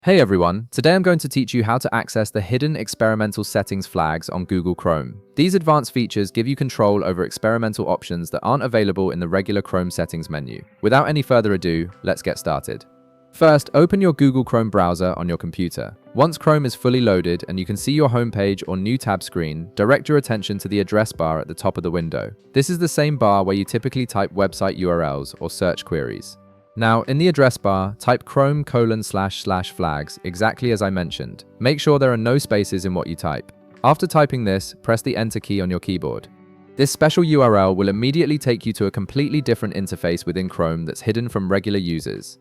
Hey everyone, today I'm going to teach you how to access the hidden experimental settings flags on Google Chrome. These advanced features give you control over experimental options that aren't available in the regular Chrome settings menu. Without any further ado, let's get started. First, open your Google Chrome browser on your computer. Once Chrome is fully loaded and you can see your homepage or new tab screen, direct your attention to the address bar at the top of the window. This is the same bar where you typically type website URLs or search queries. Now, in the address bar, type chrome://flags exactly as I mentioned. Make sure there are no spaces in what you type. After typing this, press the Enter key on your keyboard. This special URL will immediately take you to a completely different interface within Chrome that's hidden from regular users.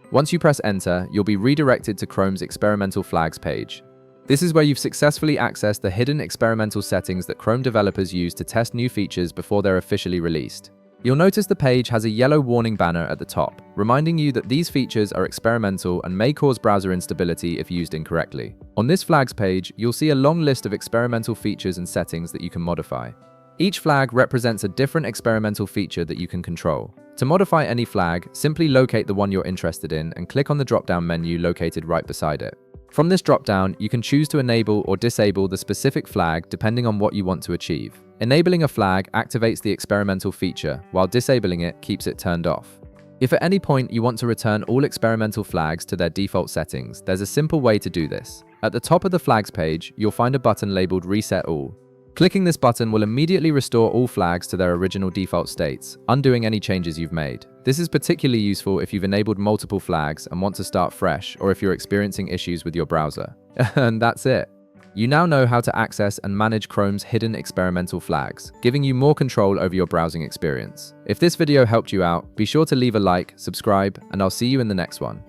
Once you press Enter, you'll be redirected to Chrome's Experimental Flags page. This is where you've successfully accessed the hidden experimental settings that Chrome developers use to test new features before they're officially released. You'll notice the page has a yellow warning banner at the top, reminding you that these features are experimental and may cause browser instability if used incorrectly. On this flags page, you'll see a long list of experimental features and settings that you can modify. Each flag represents a different experimental feature that you can control. To modify any flag, simply locate the one you're interested in and click on the drop-down menu located right beside it. From this drop-down, you can choose to enable or disable the specific flag depending on what you want to achieve. Enabling a flag activates the experimental feature, while disabling it keeps it turned off. If at any point you want to return all experimental flags to their default settings, there's a simple way to do this. At the top of the flags page, you'll find a button labeled Reset All. Clicking this button will immediately restore all flags to their original default states, undoing any changes you've made. This is particularly useful if you've enabled multiple flags and want to start fresh, or if you're experiencing issues with your browser. And that's it. You now know how to access and manage Chrome's hidden experimental flags, giving you more control over your browsing experience. If this video helped you out, be sure to leave a like, subscribe, and I'll see you in the next one.